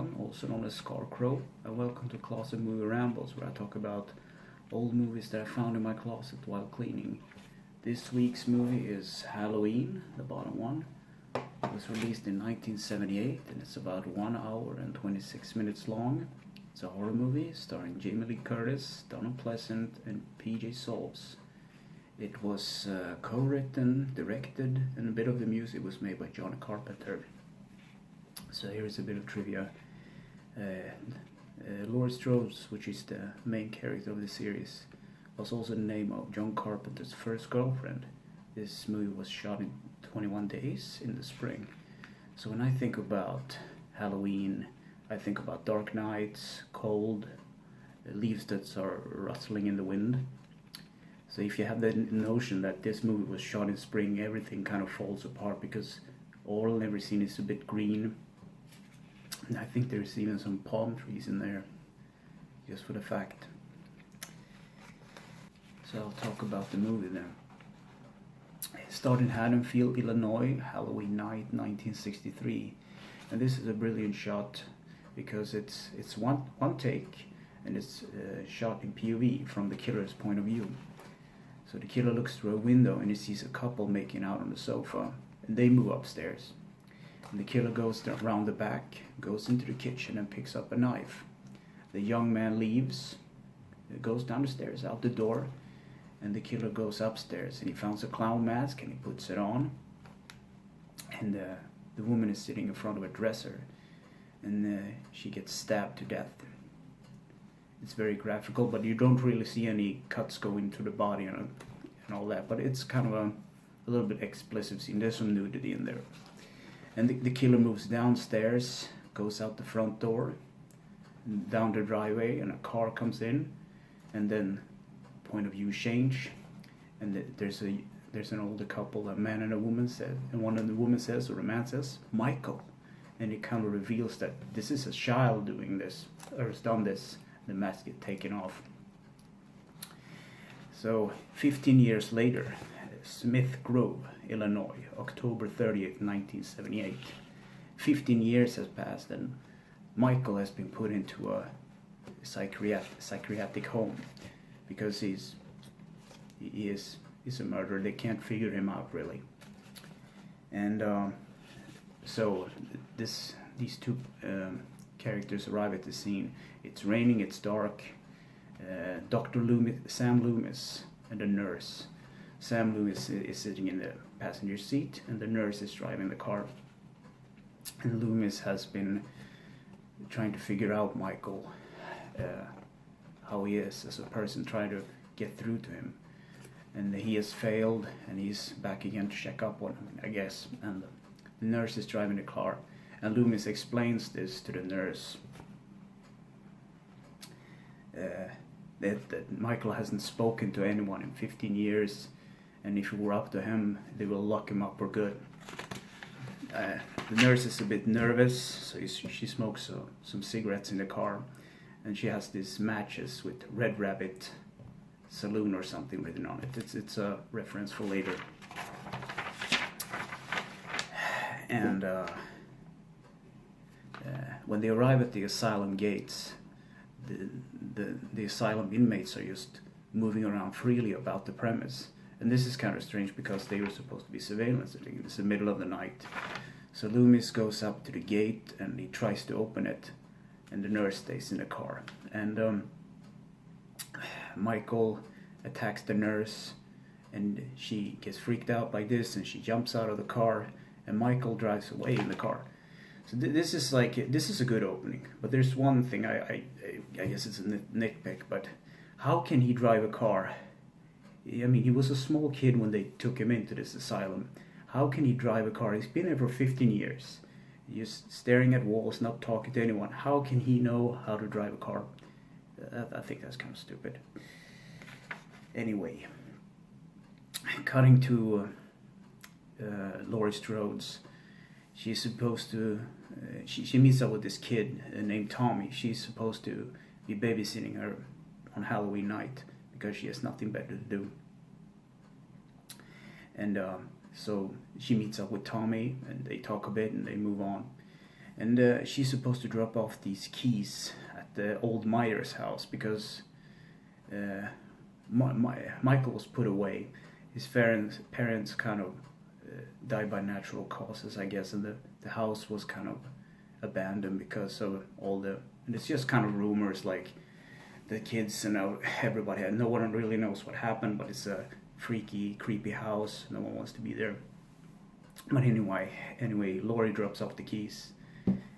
Kråkan, also known as Scarecrow, and welcome to Closet Movie Rambles, where I talk about old movies that I found in my closet while cleaning. This week's movie is Halloween, the bottom one. It was released in 1978, and it's about 1 hour and 26 minutes long. It's a horror movie starring Jamie Lee Curtis, Donald Pleasant, and P.J. Soles. It was co-written, directed, and a bit of the music was made by John Carpenter. So here's a bit of trivia. Laurie Strode, which is the main character of the series, was also the name of John Carpenter's first girlfriend. This movie was shot in 21 days in the spring. So when I think about Halloween, I think about dark nights, cold, leaves that are rustling in the wind. So if you have the notion that this movie was shot in spring, everything kind of falls apart because all and every scene is a bit green. And I think there's even some palm trees in there, just for the fact. So I'll talk about the movie then. It started in Haddonfield, Illinois, Halloween night, 1963. And this is a brilliant shot because it's one take, and it's shot in POV from the killer's point of view. So the killer looks through a window and he sees a couple making out on the sofa, and they move upstairs. And the killer goes around the back, goes into the kitchen and picks up a knife. The young man leaves, goes down the stairs, out the door, and the killer goes upstairs and he finds a clown mask and he puts it on. And the woman is sitting in front of a dresser, and she gets stabbed to death. It's very graphical, but you don't really see any cuts going to the body and all that. But it's kind of a little bit explicit scene. There's some nudity in there. And the killer moves downstairs, goes out the front door, down the driveway, and a car comes in. And then point of view change. And there's an older couple, a man and a woman said, and one of the woman says, or the man says, Michael. And it kind of reveals that this is a child doing this, or has done this. The mask gets taken off. So 15 years later, Smith Grove, Illinois, October 30th, 1978. 15 years has passed and Michael has been put into a psychiatric home because he is a murderer. They can't figure him out really. And so these two characters arrive at the scene. It's raining, it's dark. Dr. Loomis, Sam Loomis, and the nurse. Sam Loomis is sitting in the passenger seat, and the nurse is driving the car. And Loomis has been trying to figure out Michael, how he is as a person, trying to get through to him. And he has failed, and he's back again to check up on him, I guess. And the nurse is driving the car. And Loomis explains this to the nurse, that Michael hasn't spoken to anyone in 15 years, and if it were up to him, they will lock him up for good. The nurse is a bit nervous, so she smokes some cigarettes in the car, and she has these matches with Red Rabbit Saloon or something written on it. It's a reference for later. And when they arrive at the asylum gates, the asylum inmates are just moving around freely about the premise. And this is kind of strange because they were supposed to be surveillance. I think it's the middle of the night. So Loomis goes up to the gate and he tries to open it, and the nurse stays in the car. And Michael attacks the nurse, and she gets freaked out by this, and she jumps out of the car, and Michael drives away in the car. So this is a good opening, but there's one thing I guess it's a nitpick, but how can he drive a car? I mean, he was a small kid when they took him into this asylum. How can he drive a car? He's been there for 15 years, just staring at walls, not talking to anyone. How can he know how to drive a car? I think that's kind of stupid. Anyway, cutting to Laurie Strode's. She's supposed to, she meets up with this kid named Tommy. She's supposed to be babysitting her on Halloween night because she has nothing better to do. And so she meets up with Tommy, and they talk a bit and they move on. And she's supposed to drop off these keys at the old Myers house because Michael was put away. His parents kind of died by natural causes, I guess, and the house was kind of abandoned because of all the... And it's just kind of rumors, like the kids, everybody, no one really knows what happened, but it's a freaky, creepy house. No one wants to be there. But anyway, Laurie drops off the keys,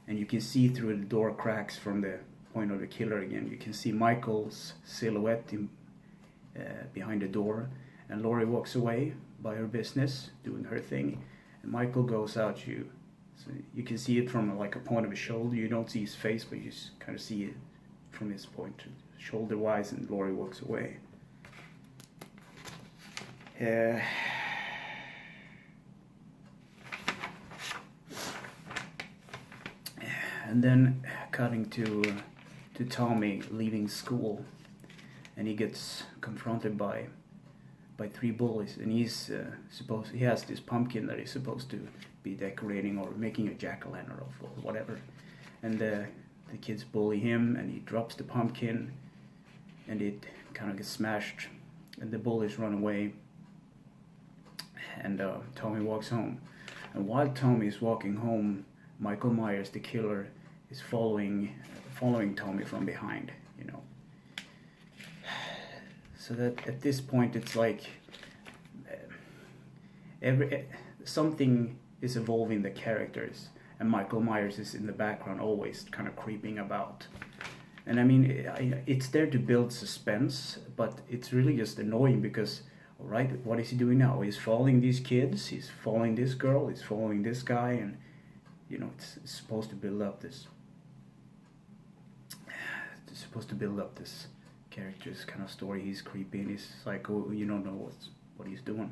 and you can see through the door cracks from the point of the killer again. You can see Michael's silhouette behind the door, and Laurie walks away by her business, doing her thing, and Michael goes out. So you can see it from like a point of his shoulder. You don't see his face, but you just kind of see it from his point, shoulder-wise, and Laurie walks away. And then cutting to Tommy leaving school, and he gets confronted by 3 bullies, and he has this pumpkin that he's supposed to be decorating or making a jack-o'-lantern of or whatever, and the kids bully him, and he drops the pumpkin, and it kind of gets smashed, and the bullies run away, and Tommy walks home. And while Tommy is walking home, Michael Myers, the killer, is following Tommy from behind, So that at this point it's like something is evolving the characters, and Michael Myers is in the background, always kind of creeping about. And I mean, it's there to build suspense, but it's really just annoying because, all right, what is he doing now? He's following these kids, he's following this girl, he's following this guy, and it's supposed to build up this. It's supposed to build up this character's kind of story. He's creepy and he's psycho. You don't know what he's doing.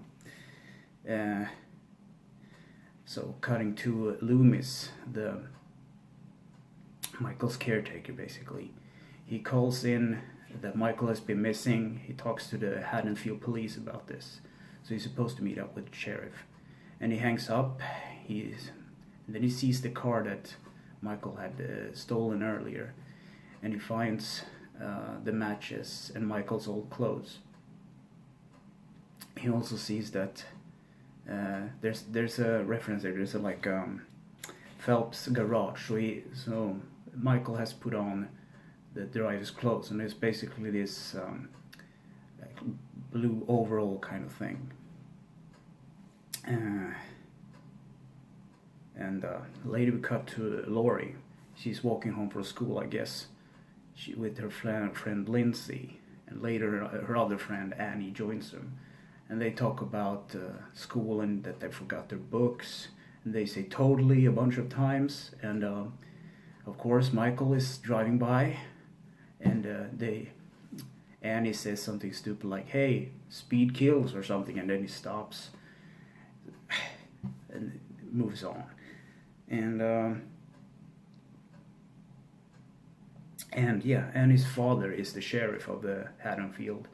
So cutting to Loomis, the Michael's caretaker, basically. He calls in that Michael has been missing. He talks to the Haddonfield police about this. So he's supposed to meet up with the sheriff. And he hangs up. And then he sees the car that Michael had stolen earlier. And he finds the matches and Michael's old clothes. He also sees that there's a reference there. There's a Phelps garage. So Michael has put on the driver's clothes, and it's basically this like blue overall kind of thing. And later we cut to Laurie. She's walking home from school, I guess. With her friend Lindsay, and later her other friend Annie joins them, and they talk about school and that they forgot their books, and they say totally a bunch of times, and of course Michael is driving by, and Annie says something stupid like, "Hey, speed kills" or something, and then he stops and moves on, and his father is the sheriff of the Haddonfield,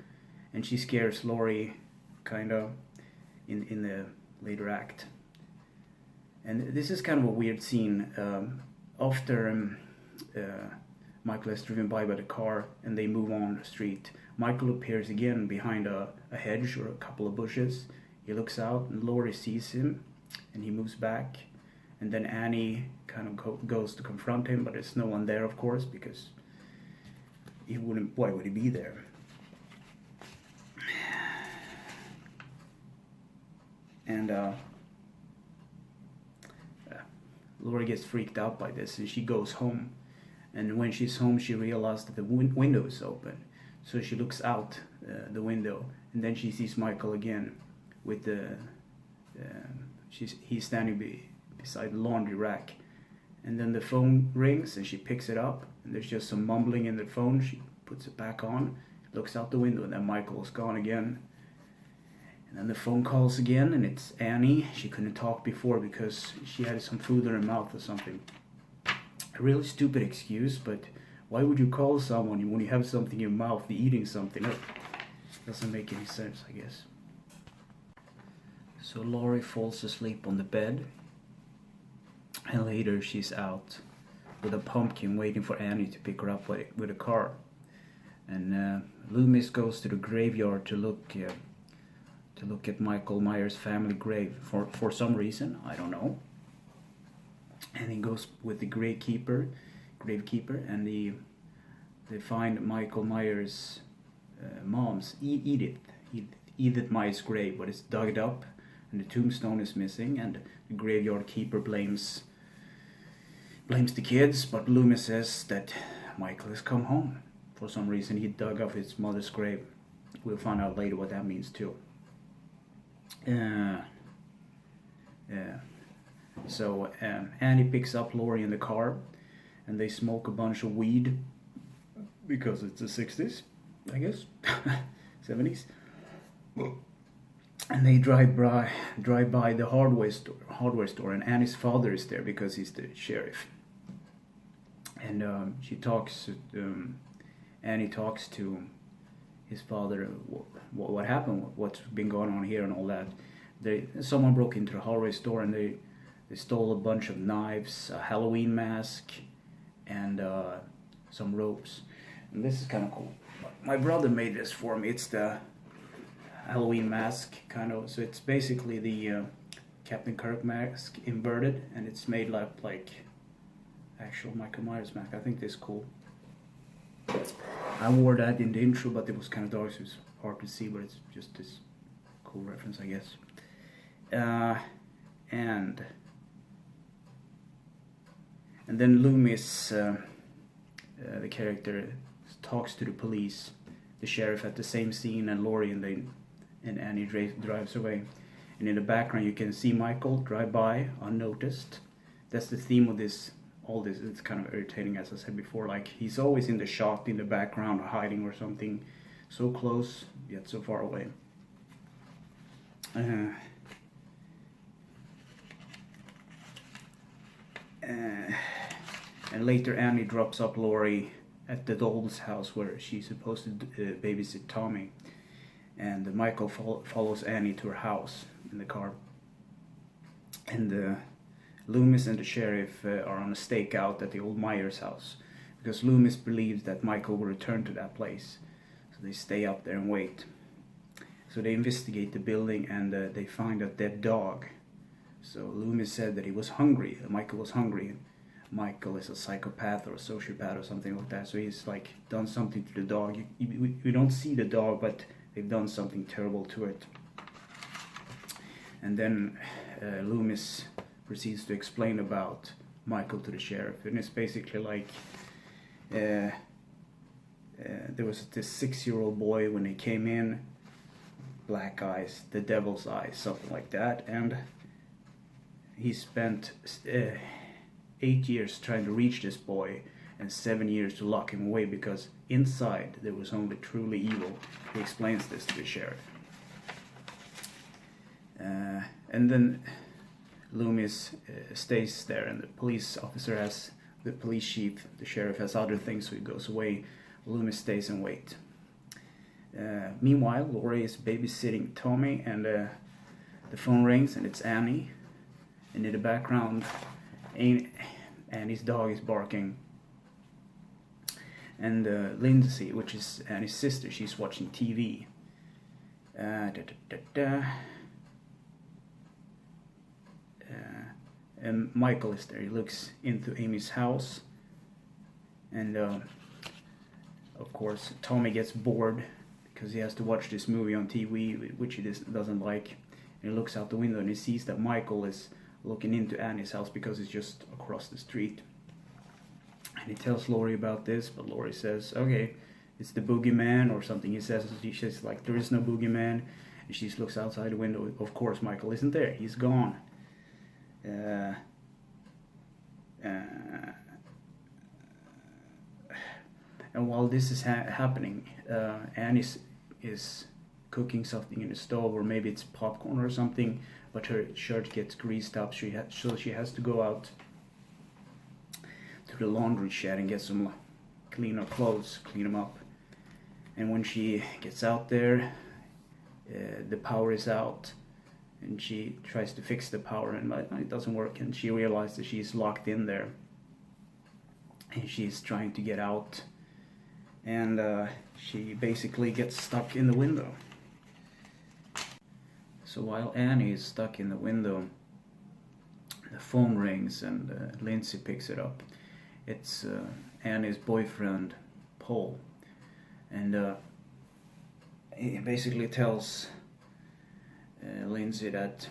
and she scares Laurie kind of in the later act. And this is kind of a weird scene. After Michael is driven by the car and they move on the street, Michael appears again behind a hedge or a couple of bushes. He looks out and Laurie sees him, and he moves back, and then Annie kind of goes to confront him, but there's no one there, of course, because why would he be there? And Laurie gets freaked out by this, and she goes home. And when she's home, she realizes that the window is open. So she looks out the window, and then she sees Michael again with he's standing beside the laundry rack. And then the phone rings, and she picks it up, and there's just some mumbling in the phone. She puts it back on, looks out the window, and then Michael's gone again. And then the phone calls again, and it's Annie. She couldn't talk before because she had some food in her mouth or something. A really stupid excuse, but why would you call someone when you have something in your mouth, eating something? It doesn't make any sense, I guess. So Laurie falls asleep on the bed, and later she's out with a pumpkin waiting for Annie to pick her up with a car. And Loomis goes to the graveyard to look at Michael Myers' family grave for some reason, I don't know. And he goes with the gravekeeper, and they find Michael Myers' mom's Edith Myers' grave, but it's dug up, and the tombstone is missing, and the graveyard keeper blames the kids, but Loomis says that Michael has come home. For some reason he dug up his mother's grave. We'll find out later what that means too. So Annie picks up Laurie in the car, and they smoke a bunch of weed because it's the 60s, I guess, 70s. And they drive by the hardware store, and Annie's father is there because he's the sheriff. And Annie talks to his father, what happened, what's been going on here and all that. Someone broke into the hardware store, and they stole a bunch of knives, a Halloween mask, and some ropes. And this is kind of cool. My brother made this for me. It's the Halloween mask, kind of. So it's basically the Captain Kirk mask inverted, and it's made like actual Michael Myers mask. I think this is cool. I wore that in the intro, but it was kind of dark, so it's hard to see, but it's just this cool reference, I guess. And then Loomis, the character, talks to the police, the sheriff at the same scene, and Laurie and Annie drives away. And in the background you can see Michael drive by unnoticed. That's the theme of all this. It's kind of irritating, as I said before. Like, he's always in the shot in the background, hiding or something, so close yet so far away. And later Annie drops up Laurie at the doll's house where she's supposed to babysit Tommy. And Michael follows Annie to her house in the car. And Loomis and the sheriff are on a stakeout at the old Myers house, because Loomis believes that Michael will return to that place. So they stay up there and wait. So they investigate the building, and they find a dead dog. So Loomis said that he was hungry. Michael was hungry. Michael is a psychopath or a sociopath or something like that. So he's like done something to the dog. We don't see the dog, but they've done something terrible to it. And then Loomis proceeds to explain about Michael to the sheriff, and it's basically like there was this 6-year-old boy when he came in, black eyes, the devil's eyes, something like that, and he spent 8 years trying to reach this boy and 7 years to lock him away, because inside there was only truly evil. He explains this to the sheriff. And then Loomis stays there, and the police chief, the sheriff, has other things, so he goes away. Loomis stays and waits. Meanwhile, Laurie is babysitting Tommy, and the phone rings, and it's Annie. And in the background, Annie's dog is barking. And Lindsay, which is Annie's sister, she's watching TV. And Michael is there. He looks into Amy's house, and of course Tommy gets bored because he has to watch this movie on TV, which he doesn't like. And he looks out the window and he sees that Michael is looking into Annie's house because it's just across the street. And he tells Laurie about this, but Laurie says, okay, it's the boogeyman or something. He says, she's like, there is no boogeyman. And she looks outside the window. Of course Michael isn't there. He's gone. And while this is happening, Annie is cooking something in the stove, or maybe it's popcorn or something, but her shirt gets greased up, so she has to go out to the laundry shed and get some cleaner clothes, clean them up. And when she gets out there, the power is out, and she tries to fix the power, and it doesn't work, and she realizes that she's locked in there. and she's trying to get out, and she basically gets stuck in the window. So while Annie is stuck in the window, the phone rings and Lindsay picks it up. It's Annie's boyfriend, Paul, and he basically tells Lindsay that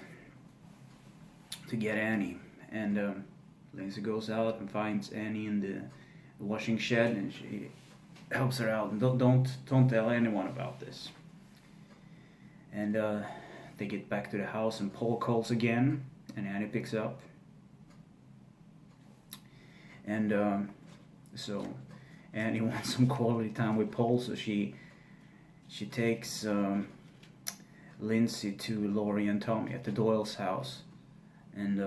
to get Annie, and Lindsay goes out and finds Annie in the washing shed, and she helps her out. And don't tell anyone about this. And they get back to the house, and Paul calls again, and Annie picks up. And so Annie wants some quality time with Paul, so she takes Lindsay to Laurie and Tommy at the Doyle's house, and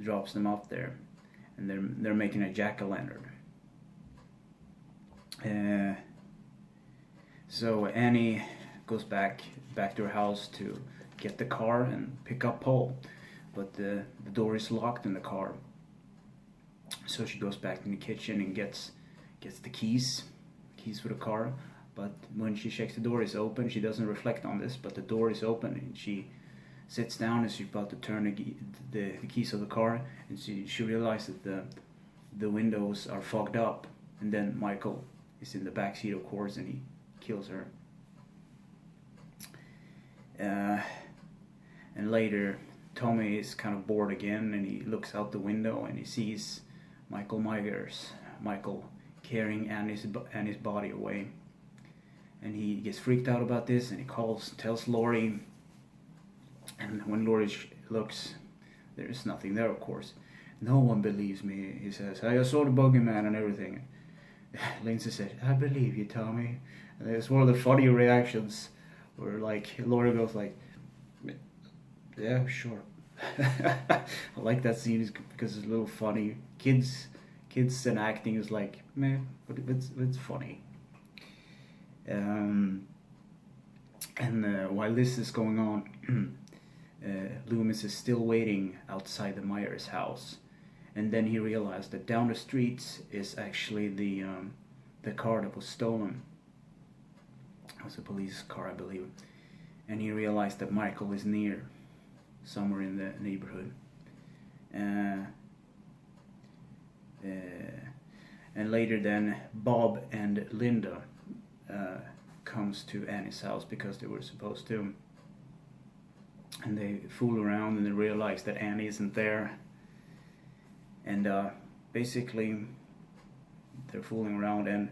drops them off there, and they're making a jack-o'-lantern. So Annie goes back to her house to get the car and pick up Paul, but the door is locked in the car. So she goes back in the kitchen and gets the keys for the car. But when she checks the door is open, she doesn't reflect on this, but the door is open, and she sits down and she's about to turn the keys of the car, and she realizes that the windows are fogged up, and then Michael is in the back seat, of course, and he kills her. And later, Tommy is kind of bored again, and he looks out the window and he sees Michael Myers, carrying Annie's body away. And he gets freaked out about this, and he tells Laurie. And when Laurie looks, there's nothing there, of course. No one believes me, he says. I saw the boogeyman and everything. Lindsay said, I believe you, Tommy. And it's one of the funny reactions where, like, Laurie goes like, yeah, sure. I like that scene because it's a little funny. Kids and acting is like, meh, but it's funny. And while this is going on, Loomis is still waiting outside the Myers house, and then he realized that down the street is actually the car that was stolen. It was a police car, I believe, and he realized that Michael is near, somewhere in the neighborhood. And later then, Bob and Linda comes to Annie's house because they were supposed to, and they fool around and they realize that Annie isn't there, and basically they're fooling around, and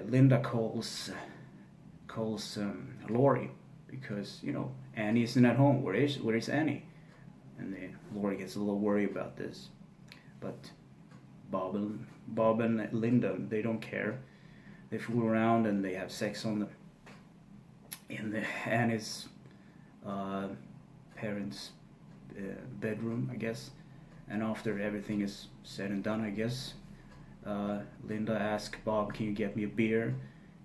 Linda calls Laurie because, you know, Annie isn't at home. Where is Annie? And Laurie gets a little worried about this, but Bob and Linda, they don't care. They fool around and they have sex in Annie's parents' bedroom, I guess. And after everything is said and done, I guess, Linda asks Bob, can you get me a beer?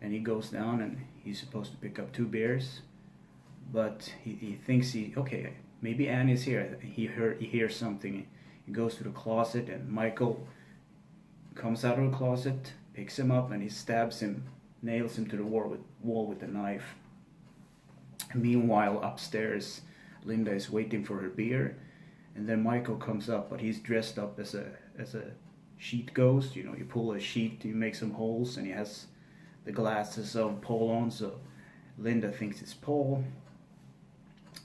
And he goes down and he's supposed to pick up 2 beers, but he thinks okay, maybe Annie's here. He hears something. He goes to the closet, and Michael comes out of the closet, picks him up, and he stabs him, nails him to the wall with a knife. Meanwhile, upstairs, Linda is waiting for her beer, and then Michael comes up, but he's dressed up as a sheet ghost. You know, you pull a sheet, you make some holes, and he has the glasses of Paul on, so Linda thinks it's Paul,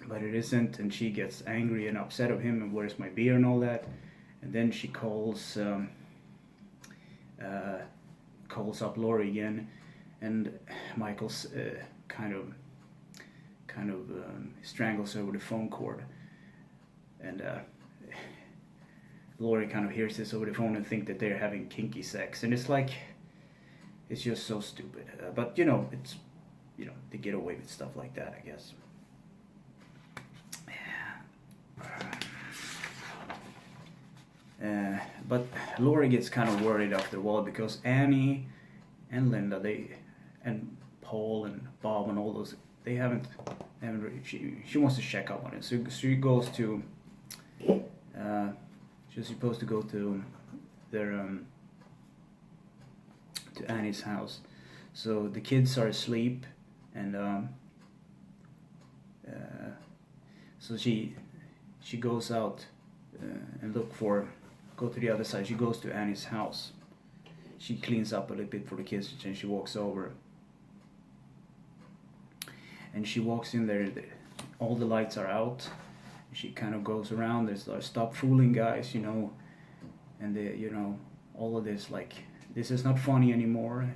but it isn't, and she gets angry and upset of him, and where's my beer and all that. And then she calls up Laurie again, and Michael's kind of strangles her with a phone cord, and Laurie kind of hears this over the phone and think that they're having kinky sex, and it's like, it's just so stupid, but you know, it's, you know, they get away with stuff like that, I guess. But Laurie gets kind of worried after a while because Annie and Linda, and Paul and Bob and all those, they haven't really, she wants to check up on it. So she goes to, she's supposed to go to their to Annie's house. So the kids are asleep, and so she goes out and go to the other side. She goes to Annie's house. She cleans up a little bit for the kids, and she walks over. And she walks in there. All the lights are out. She kind of goes around. There's like, stop fooling, guys, you know. And all of this, like, this is not funny anymore.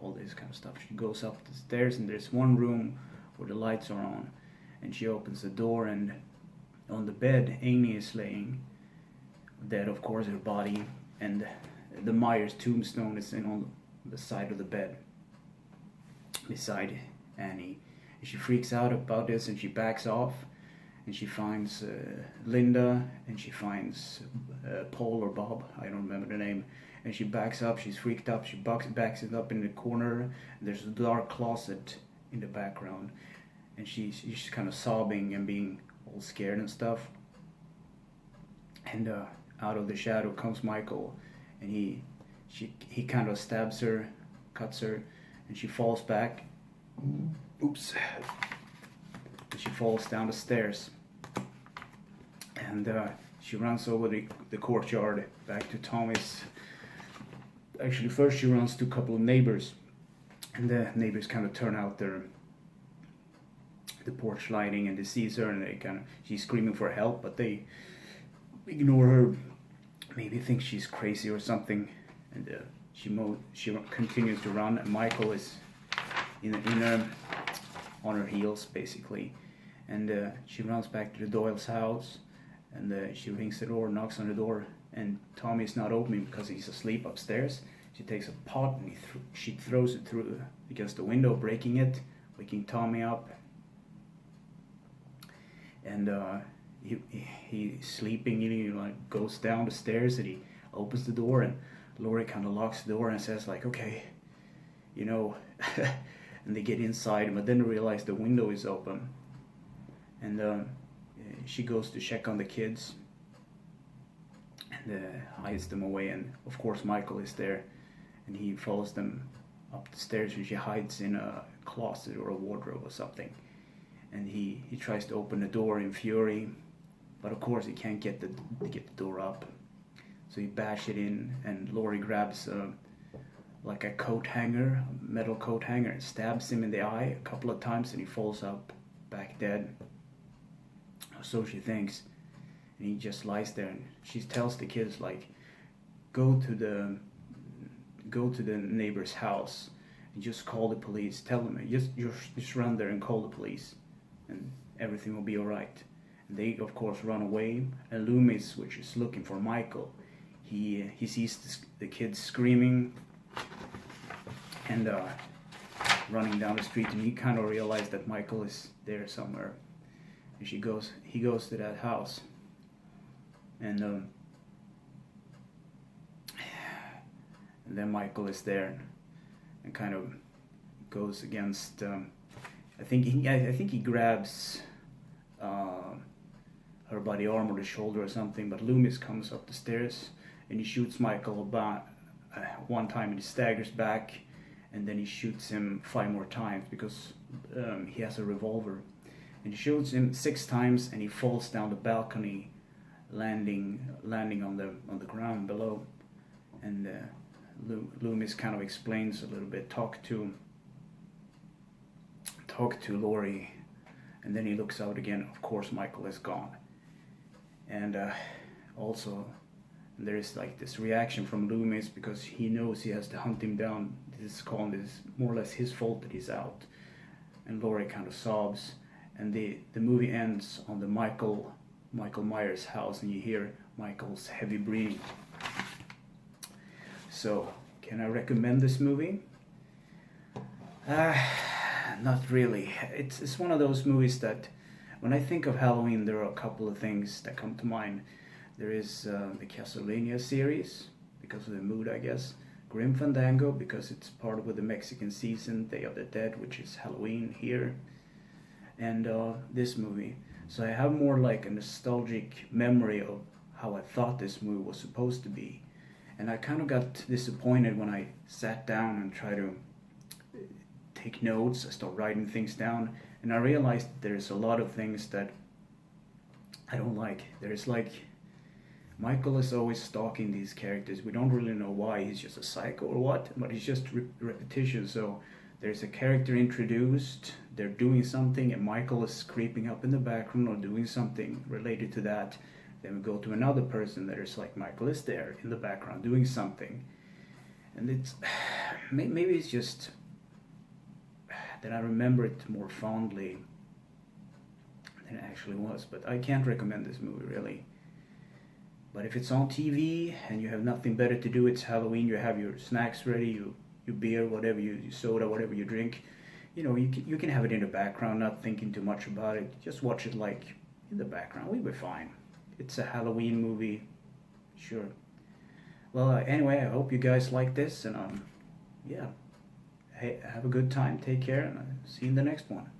All this kind of stuff. She goes up the stairs, and there's one room where the lights are on. And she opens the door, and on the bed, Amy is laying dead, of course, her body, and the Myers tombstone is on the side of the bed beside Annie. And she freaks out about this, and she backs off, and she finds Linda, and she finds Paul or Bob, I don't remember the name, and she backs up. She's freaked up. She backs it up in the corner, and there's a dark closet in the background, and she's kind of sobbing and being all scared and stuff. And out of the shadow comes Michael, and he kind of stabs her, cuts her, and she falls back. Oops. And she falls down the stairs, and she runs over the courtyard back to Tommy's. Actually, first she runs to a couple of neighbors, and the neighbors kind of turn out the porch lighting, and they see her, and she's screaming for help, but they ignore her, maybe think she's crazy or something, and she continues to run, and Michael is on her heels basically, and she runs back to the Doyle's house, and she rings the door, knocks on the door, and Tommy's not opening because he's asleep upstairs. She takes a pot, and she throws it through against the window, breaking it, waking Tommy up, and he's sleeping, he like goes down the stairs, and he opens the door, and Laurie kind of locks the door and says like, okay, and they get inside, but then they realize the window is open, and she goes to check on the kids, and hides them away, and of course Michael is there, and he follows them up the stairs, and she hides in a closet or a wardrobe or something, and he tries to open the door in fury, but of course he can't get the door up, so he bashes it in, and Laurie grabs like a coat hanger, a metal coat hanger, and stabs him in the eye a couple of times, and he falls up back dead, so she thinks, and he just lies there, and she tells the kids like, go to the neighbor's house and just call the police, tell them, just run there and call the police, and everything will be all right. And they of course run away, and Loomis, which is looking for Michael, he sees the kids screaming and running down the street, and he kind of realized that Michael is there somewhere, and he goes to that house, and then Michael is there and kind of goes against I think he grabs her body arm or the shoulder or something, but Loomis comes up the stairs, and he shoots Michael about one time, and he staggers back, and then he shoots him 5 more times because he has a revolver, and he shoots him 6 times, and he falls down the balcony, landing on the ground below, and Loomis kind of explains a little bit, talk to Laurie, and then he looks out again. Of course Michael is gone, and also there is like this reaction from Loomis because he knows he has to hunt him down. This is more or less his fault that he's out, and Laurie kind of sobs, and the movie ends on the Michael Myers house, and you hear Michael's heavy breathing. So, can I recommend this movie? Not really. It's one of those movies that, when I think of Halloween, there are a couple of things that come to mind. There is the Castlevania series, because of the mood, I guess. Grim Fandango, because it's part of the Mexican season, Day of the Dead, which is Halloween here. And this movie. So I have more like a nostalgic memory of how I thought this movie was supposed to be. And I kind of got disappointed when I sat down and tried to take notes. I started writing things down, and I realized there's a lot of things that I don't like. There's like, Michael is always stalking these characters. We don't really know why. He's just a psycho or what, but it's just repetition. So there's a character introduced, they're doing something, and Michael is creeping up in the background or doing something related to that. Then we go to another person that is like, Michael is there in the background doing something. And it's, maybe it's just that I remember it more fondly than it actually was. But I can't recommend this movie, really. But if it's on TV and you have nothing better to do, it's Halloween, you have your snacks ready, your beer, whatever, your soda, whatever you drink, you know, you can have it in the background, not thinking too much about it. Just watch it like in the background. We'll be fine. It's a Halloween movie, sure. Well, anyway, I hope you guys like this, and yeah, hey, have a good time, take care, and I'll see you in the next one.